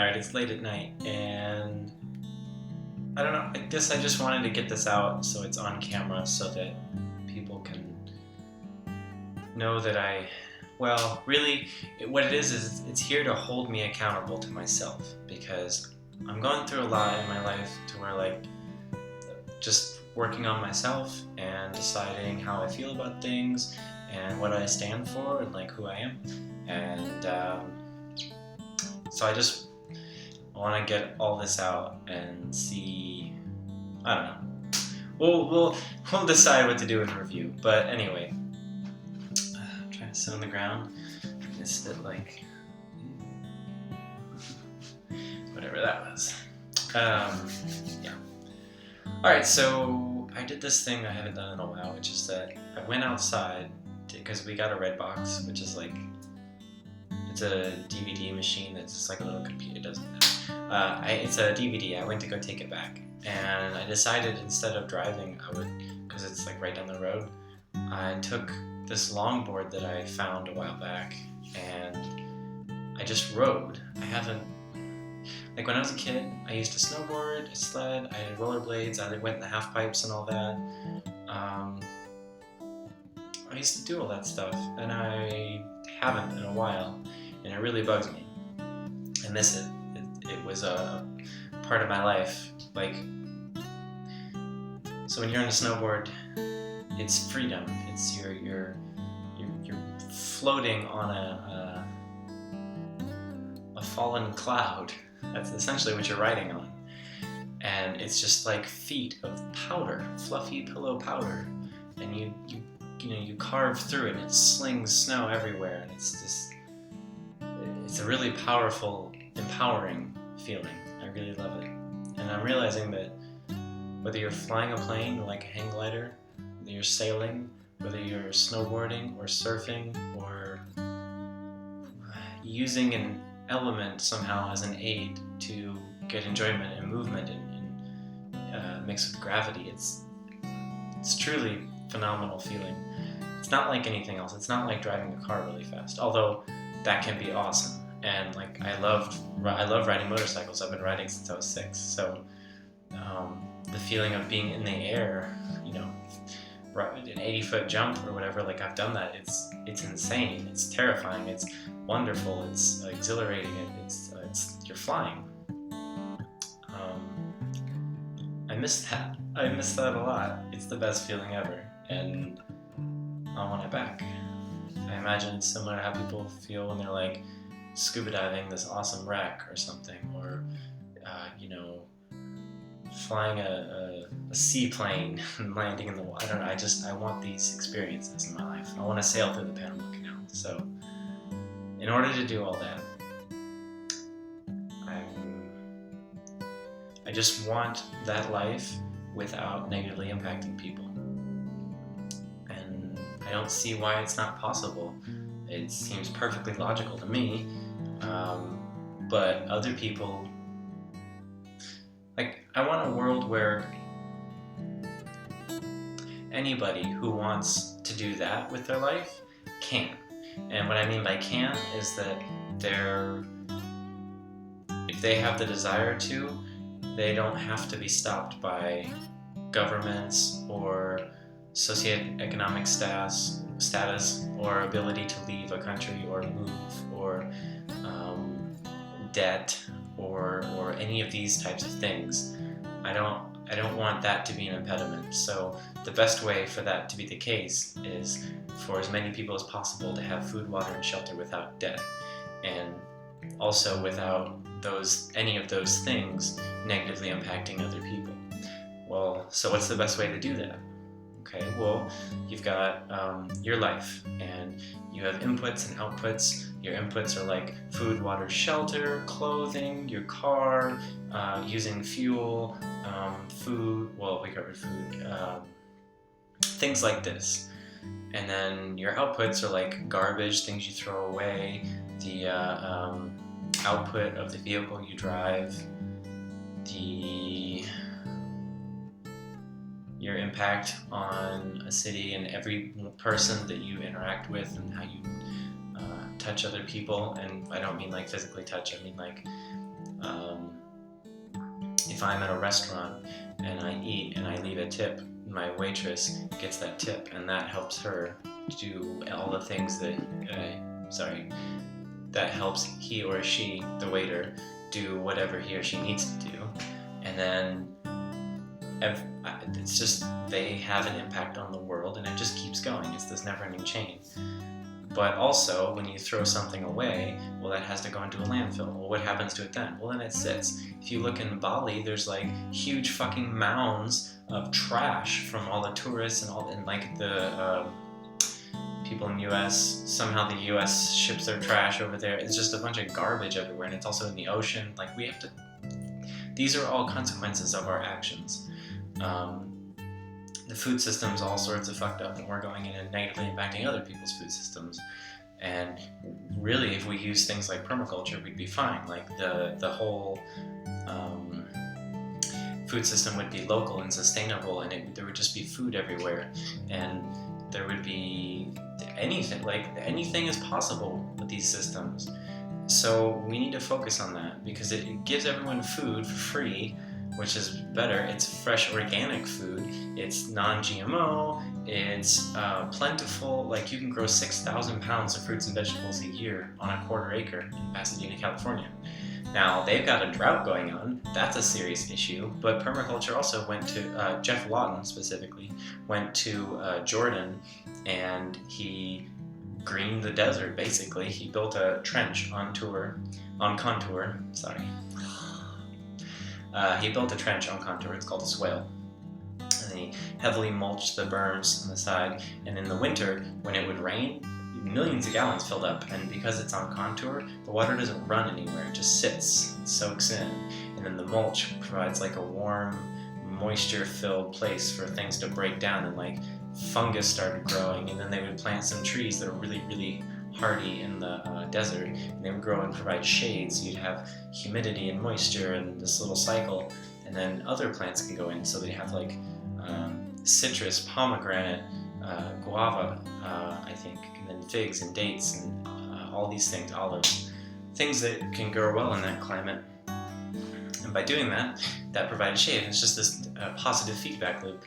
tired. It's late at night, and I don't know. I guess I just wanted to get this out so it's on camera so that people can know that really, what it is it's here to hold me accountable to myself, because I'm going through a lot in my life to where, like, just working on myself and deciding how I feel about things and what I stand for and, like, who I am. And so I just want to get all this out and see. I don't know. We'll decide what to do in review. But anyway, I'm trying to sit on the ground. Just sit like whatever that was. Yeah. All right. So I did this thing I haven't done in a while, which is that I went outside because we got a Red Box, which is like, it's a DVD machine that's just like a little computer. It doesn't matter. It's a DVD. I went to go take it back, and I decided instead of driving, because it's like right down the road, I took this longboard that I found a while back, and I just rode. Like when I was a kid, I used to snowboard, I sled, I had rollerblades, I went in the half pipes and all that. I used to do all that stuff, and I haven't in a while, and it really bugs me. I miss it. It was a part of my life. Like, so when you're on a snowboard, it's freedom. It's you're floating on a fallen cloud. That's essentially what you're riding on, and it's just like feet of powder, fluffy pillow powder, and you carve through it, and it slings snow everywhere, and it's a really powerful, empowering feeling. I really love it. And I'm realizing that whether you're flying a plane like a hang glider, whether you're sailing, whether you're snowboarding or surfing, or using an element somehow as an aid to get enjoyment and movement and mixed with gravity, it's truly phenomenal feeling. It's not like anything else. It's not like driving a car really fast, although that can be awesome. And like I love riding motorcycles. I've been riding since I was 6. So the feeling of being in the air, an 80-foot jump or whatever, like I've done that. It's insane. It's terrifying. It's wonderful. It's exhilarating. It's you're flying. I miss that. I miss that a lot. It's the best feeling ever, and I want it back. I imagine it's similar to how people feel when they're like scuba diving this awesome wreck or something, or flying a seaplane and landing in the water. I don't know. I want these experiences in my life. I want to sail through the Panama Canal. So, in order to do all that, I just want that life without negatively impacting people. And I don't see why it's not possible. It seems perfectly logical to me, but other people, like, I want a world where anybody who wants to do that with their life can. And what I mean by can is that if they have the desire to, they don't have to be stopped by governments or socioeconomic status or ability to leave a country or move or debt or any of these types of things. I don't want that to be an impediment. So the best way for that to be the case is for as many people as possible to have food, water, and shelter without debt, and also without any of those things negatively impacting other people. Well, so what's the best way to do that? Okay, well, you've got your life, and you have inputs and outputs. Your inputs are like food, water, shelter, clothing, your car, using fuel, food, well, we covered food, things like this. And then your outputs are like garbage, things you throw away, the output of the vehicle you drive, your impact on a city and every person that you interact with, and how you touch other people. And I don't mean like physically touch, I mean like If I'm at a restaurant and I eat and I leave a tip, my waitress gets that tip, and that helps her do all the things that, that helps he or she, the waiter, do whatever he or she needs to do. And then it's just, they have an impact on the world, and it just keeps going. It's this never-ending chain. But also, when you throw something away, well, that has to go into a landfill. Well, what happens to it then? Well, then it sits. If you look in Bali, there's like huge fucking mounds of trash from all the tourists and like the people in the U.S. Somehow the U.S. ships their trash over there. It's just a bunch of garbage everywhere, and it's also in the ocean. Like, we have to. These are all consequences of our actions. The food system's all sorts of fucked up, and we're going in and negatively impacting other people's food systems. And really, if we use things like permaculture, we'd be fine. Like, the whole food system would be local and sustainable, and there would just be food everywhere, and there would be anything. Like, anything is possible with these systems. So we need to focus on that, because it gives everyone food for free, which is better. It's fresh organic food, it's non-GMO, it's plentiful. Like, you can grow 6,000 pounds of fruits and vegetables a year on a quarter acre in Pasadena, California. Now, they've got a drought going on. That's a serious issue. But permaculture also went to, Jeff Lawton specifically, went to Jordan, and he greened the desert, basically. He built a trench on contour. He built a trench on contour. It's called a swale. And he heavily mulched the berms on the side. And in the winter, when it would rain, millions of gallons filled up. And because it's on contour, the water doesn't run anywhere. It just sits, soaks in. And then the mulch provides like a warm, moisture-filled place for things to break down. And like fungus started growing. And then they would plant some trees that are really, really hardy in the desert, and they would grow and provide shade, so you'd have humidity and moisture and this little cycle, and then other plants can go in, so they have like citrus, pomegranate, guava, I think, and then figs and dates and all these things, olives, things that can grow well in that climate. And by doing that, that provided shade. It's just this positive feedback loop,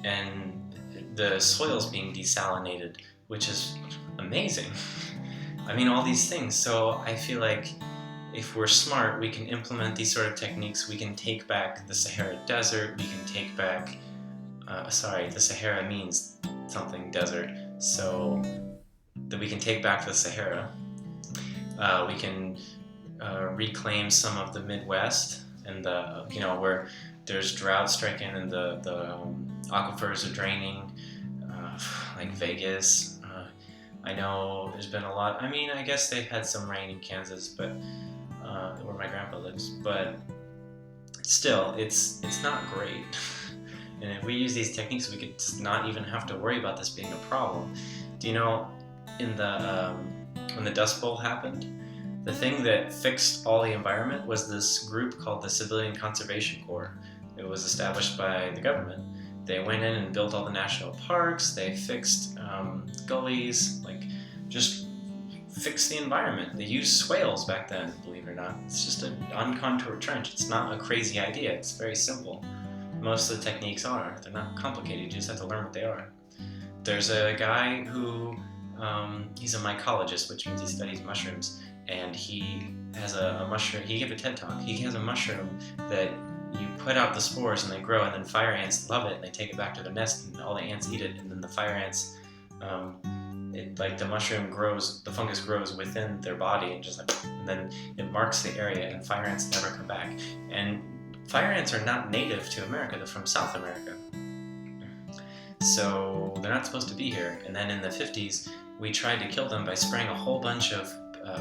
and the soil's being desalinated, which is amazing. I mean, all these things. So I feel like if we're smart, we can implement these sort of techniques. We can take back the Sahara Desert. We can take back, the Sahara means something desert. So that we can take back the Sahara. We can reclaim some of the Midwest and where there's drought stricken and the aquifers are draining, like Vegas. I know there's been a lot. I mean, I guess they've had some rain in Kansas, but where my grandpa lives. But still, it's not great. And if we use these techniques, we could just not even have to worry about this being a problem. Do you know, in the when the Dust Bowl happened, the thing that fixed all the environment was this group called the Civilian Conservation Corps. It was established by the government. They went in and built all the national parks. They fixed gullies, like just fixed the environment. They used swales back then, believe it or not. It's just an uncontoured trench. It's not a crazy idea. It's very simple. Most of the techniques are. They're not complicated. You just have to learn what they are. There's a guy who, he's a mycologist, which means he studies mushrooms, and he has a mushroom. He gave a TED Talk. He has a mushroom that you put out the spores and they grow, and then fire ants love it and they take it back to their nest, and all the ants eat it, and then the fire ants, the mushroom grows, the fungus grows within their body, and then it marks the area, and fire ants never come back. And fire ants are not native to America, they're from South America. So they're not supposed to be here. And then in the 50s, we tried to kill them by spraying a whole bunch of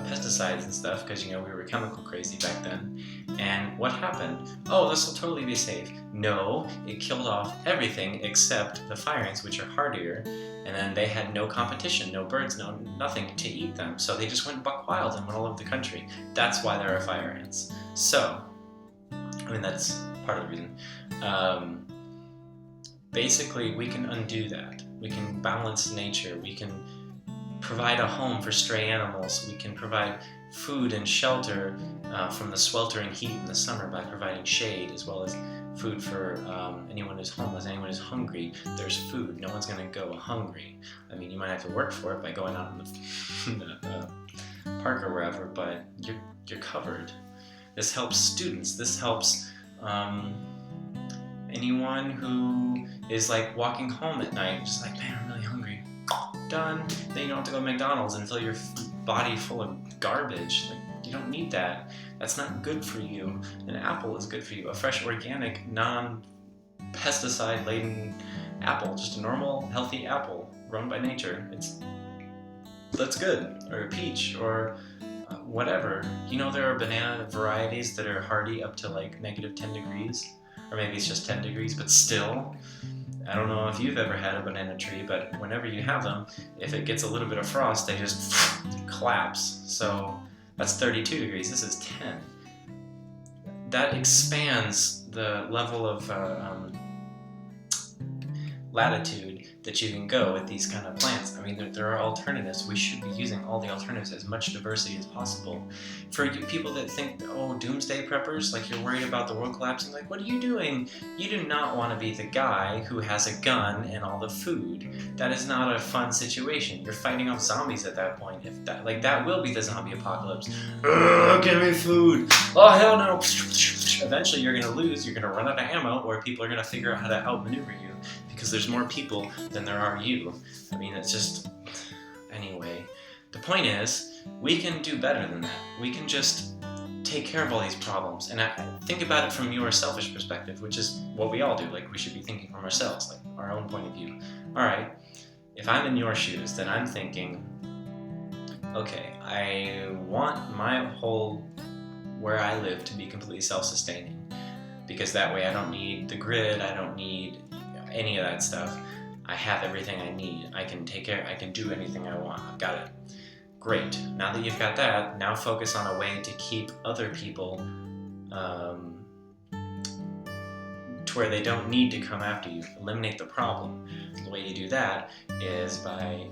pesticides and stuff, because we were chemical crazy back then. And what happened? Oh, this will totally be safe. No, it killed off everything except the fire ants, which are hardier, and then they had no competition, no birds, nothing to eat them. So they just went buck wild and went all over the country. That's why there are fire ants. So, I mean, that's part of the reason. Basically, we can undo that. We can balance nature. We can provide a home for stray animals. We can provide food and shelter from the sweltering heat in the summer by providing shade as well as food for anyone who's homeless, anyone who's hungry. There's food. No one's going to go hungry. I mean, you might have to work for it by going out in the park or wherever, but you're covered. This helps students. This helps anyone who is like walking home at night, just like, man, I'm really hungry. Done. Then you don't have to go to McDonald's and fill your body full of garbage. Like, you don't need that. That's not good for you. An apple is good for you. A fresh, organic, non-pesticide laden apple, just a normal, healthy apple grown by nature. That's good. Or a peach, or whatever. You know, there are banana varieties that are hardy up to like -10 degrees, or maybe it's just 10 degrees, but still. I don't know if you've ever had a banana tree, but whenever you have them, if it gets a little bit of frost, they just collapse. So that's 32 degrees. This is 10. That expands the level of latitude that you can go with these kind of plants. I mean, there are alternatives. We should be using all the alternatives, as much diversity as possible. For you people that think, oh, doomsday preppers, like you're worried about the world collapsing, like, what are you doing? You do not want to be the guy who has a gun and all the food. That is not a fun situation. You're fighting off zombies at that point. If that will be the zombie apocalypse. Give me food. Oh, hell no. Eventually you're going to lose. You're going to run out of ammo, or people are going to figure out how to outmaneuver you, because there's more people than there are you. I mean, it's just... Anyway, the point is, we can do better than that. We can just take care of all these problems. And I think about it from your selfish perspective, which is what we all do. Like, we should be thinking from ourselves, like our own point of view. All right, if I'm in your shoes, then I'm thinking, okay, I want my whole where I live to be completely self-sustaining, because that way I don't need the grid, I don't need any of that stuff. I have everything I need. I can take care, I can do anything I want. I've got it. Great. Now that you've got that, now focus on a way to keep other people to where they don't need to come after you. Eliminate the problem. The way you do that is by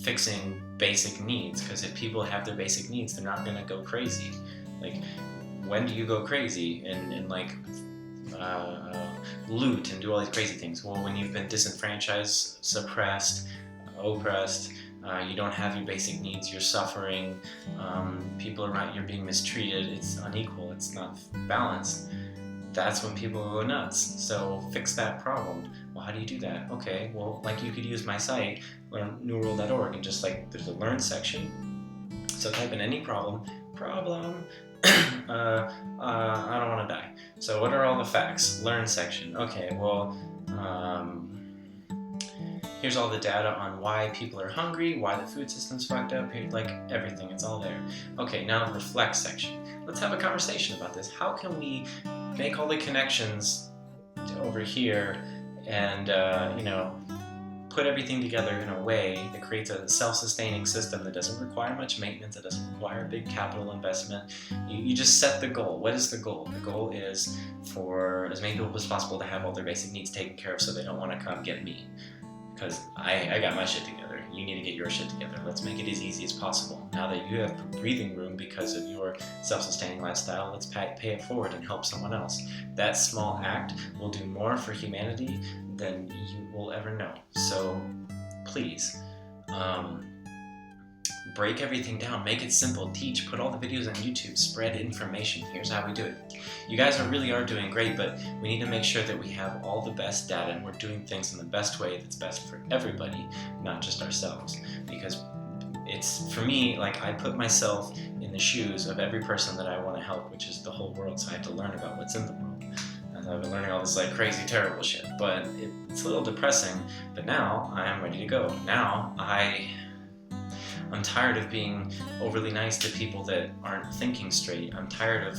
fixing basic needs, because if people have their basic needs, they're not going to go crazy. Like, when do you go crazy and like loot and do all these crazy things? Well, when you've been disenfranchised, suppressed, oppressed, you don't have your basic needs, you're suffering, people around, you're being mistreated, it's unequal, it's not balanced. That's when people go nuts. So fix that problem. Well, how do you do that? Okay, well, like, you could use my site, newworld.org, and just like, there's a learn section. So type in any problem. I don't want to die. So what are all the facts? Learn section. Okay, well, here's all the data on why people are hungry, why the food system's fucked up, like everything, it's all there. Okay, now the reflect section. Let's have a conversation about this. How can we make all the connections over here and, put everything together in a way that creates a self-sustaining system that doesn't require much maintenance, that doesn't require a big capital investment. You just set the goal. What is the goal? The goal is for as many people as possible to have all their basic needs taken care of, so they don't want to come get me. Because I got my shit together. You need to get your shit together. Let's make it as easy as possible. Now that you have breathing room because of your self-sustaining lifestyle, let's pay it forward and help someone else. That small act will do more for humanity than you will ever know. So please, break everything down, make it simple, teach, put all the videos on YouTube, spread information. Here's how we do it. You guys really are doing great, but we need to make sure that we have all the best data and we're doing things in the best way that's best for everybody, not just ourselves. Because it's, for me, like, I put myself in the shoes of every person that I want to help, which is the whole world, so I have to learn about what's in the world. And I've been learning all this like crazy, terrible shit, but it's a little depressing. But now I am ready to go. Now I'm tired of being overly nice to people that aren't thinking straight. I'm tired of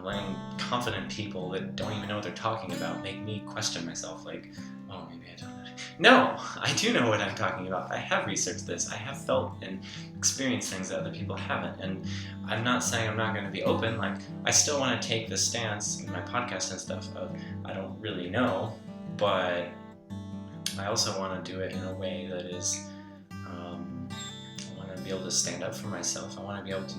letting confident people that don't even know what they're talking about make me question myself, like, oh, maybe I don't know. No, I do know what I'm talking about. I have researched this. I have felt and experienced things that other people haven't. And I'm not saying I'm not going to be open. Like, I still want to take the stance in my podcast and stuff of, I don't really know, but I also want to do it in a way that is, I want to be able to stand up for myself. I want to be able to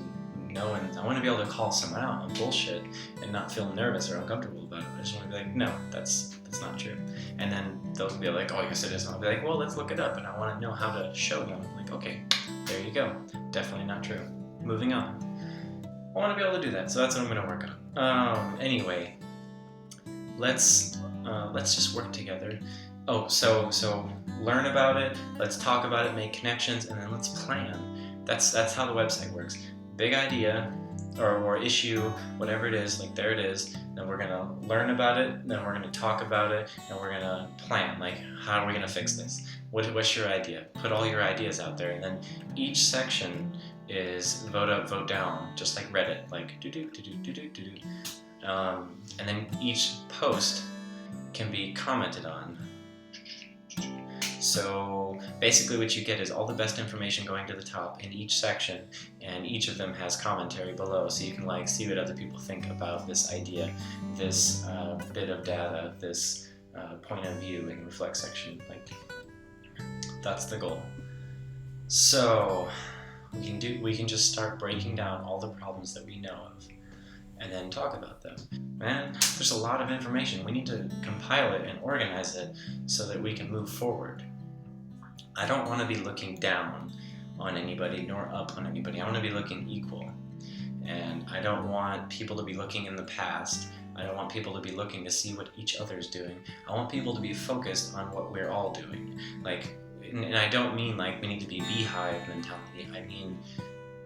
know, and I want to be able to call someone out on bullshit and not feel nervous or uncomfortable about it. I just want to be like, no, that's not true. And then they'll be like, oh, yes, it is. And I'll be like, well, let's look it up. And I want to know how to show them. Like, okay, there you go. Definitely not true. Moving on. I want to be able to do that, so that's what I'm going to work on. Anyway, let's just work together. Oh, so learn about it. Let's talk about it. Make connections, and then let's plan. That's how the website works. Big idea or issue, whatever it is. Like there it is. Then we're gonna learn about it. Then we're gonna talk about it, and we're gonna plan. Like, how are we gonna fix this? What's your idea? Put all your ideas out there, and then each section is vote up, vote down, just like Reddit, like do. And then each post can be commented on. So basically what you get is all the best information going to the top in each section, and each of them has commentary below, so you can like see what other people think about this idea, this bit of data, this point of view in reflect section. Like, that's the goal. So we can just start breaking down all the problems that we know of and then talk about them. Man, there's a lot of information. We need to compile it and organize it so that we can move forward. I don't want to be looking down on anybody nor up on anybody. I want to be looking equal. And I don't want people to be looking in the past. I don't want people to be looking to see what each other's doing. I want people to be focused on what we're all doing. Like, and I don't mean like we need to be beehive mentality. I mean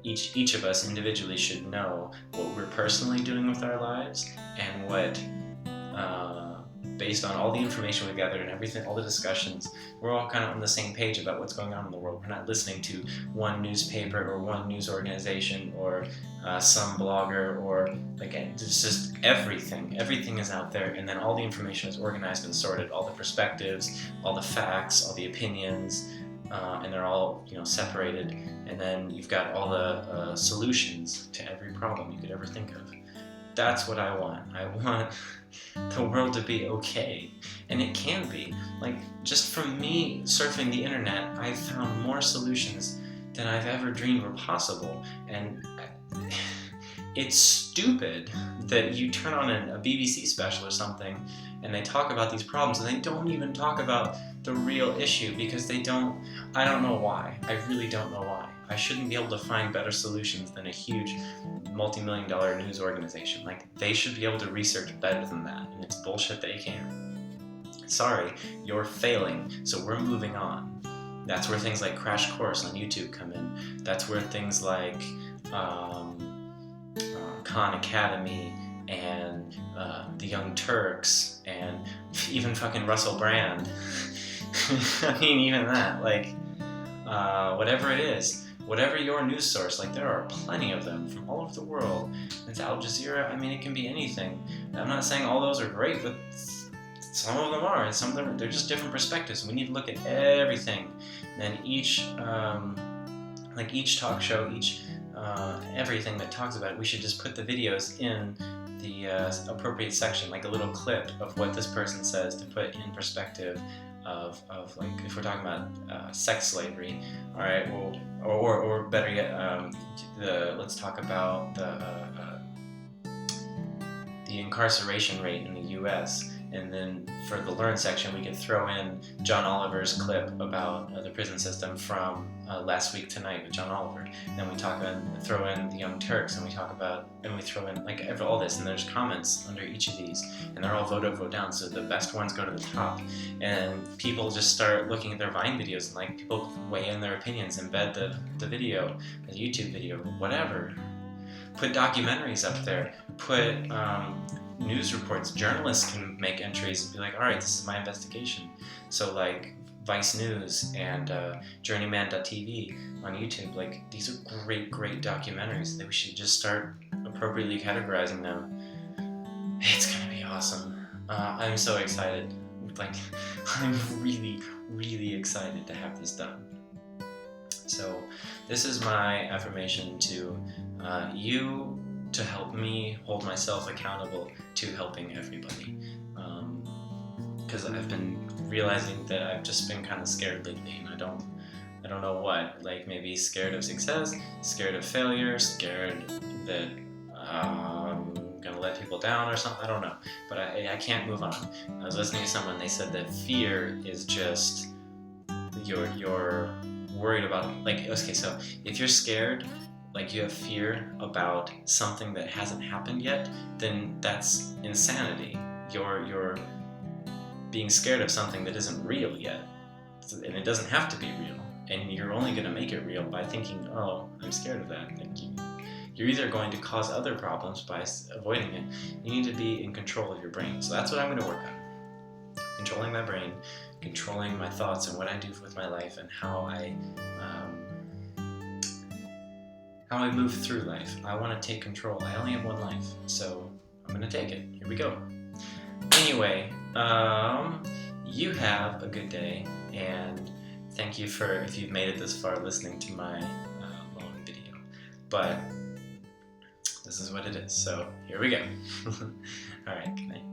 each of us individually should know what we're personally doing with our lives, and what based on all the information we've gathered and everything, all the discussions, we're all kind of on the same page about what's going on in the world. We're not listening to one newspaper or one news organization or some blogger, or like, it's just everything is out there, and then all the information is organized and sorted, all the perspectives, all the facts, all the opinions, and they're all, separated, and then you've got all the solutions to every problem you could ever think of. That's what I want. I want the world to be okay, and it can be. Like, just from me surfing the internet, I've found more solutions than I've ever dreamed were possible, and it's stupid that you turn on a BBC special or something and they talk about these problems and they don't even talk about the real issue, because I don't know why. I really don't know why. I shouldn't be able to find better solutions than a huge multi-million-dollar news organization. Like, they should be able to research better than that, and it's bullshit they can't. Sorry, you're failing, so we're moving on. That's where things like Crash Course on YouTube come in. That's where things like Khan Academy and the Young Turks and even fucking Russell Brand. I mean, even that, like, whatever it is, whatever your news source, like, there are plenty of them from all over the world. It's Al Jazeera. I mean, it can be anything. I'm not saying all those are great, but some of them are, and some of them, they're just different perspectives. We need to look at everything. And each talk show, everything that talks about it, we should just put the videos in the appropriate section, like a little clip of what this person says, to put in perspective of like, if we're talking about sex slavery, all right, well, or better yet, let's talk about the incarceration rate in the U.S. And then for the Learn section, we could throw in John Oliver's clip about the prison system from Last Week Tonight with John Oliver. And then we throw in the Young Turks, and we throw in like all this, and there's comments under each of these, and they're all vote up, vote down, so the best ones go to the top. And people just start looking at their Vine videos, and like, people weigh in their opinions, embed the video, the YouTube video, whatever. Put documentaries up there. Put news reports. Journalists can make entries and be like, all right, this is my investigation. So like Vice News and Journeyman.tv on YouTube, like, these are great documentaries that we should just start appropriately categorizing them. It's gonna be awesome. I'm so excited. Like, I'm really excited to have this done. So this is my affirmation to you, to help me hold myself accountable to helping everybody. Because I've been realizing that I've just been kind of scared lately, and I don't I don't know what, like maybe scared of success, scared of failure, scared that I'm gonna let people down or something. I don't know, but I can't move on. I was listening to someone, they said that fear is just you're worried about, like, okay, so if you're scared, like you have fear about something that hasn't happened yet, then that's insanity. You're being scared of something that isn't real yet, and it doesn't have to be real, and you're only going to make it real by thinking, oh, I'm scared of that. Like you're either going to cause other problems by avoiding it. You need to be in control of your brain. So that's what I'm going to work on: controlling my brain, controlling my thoughts and what I do with my life, and how I move through life. I want to take control. I only have one life, so I'm going to take it. Here we go. Anyway, you have a good day, and thank you for, if you've made it this far, listening to my long video. But this is what it is, so here we go. Alright, good night.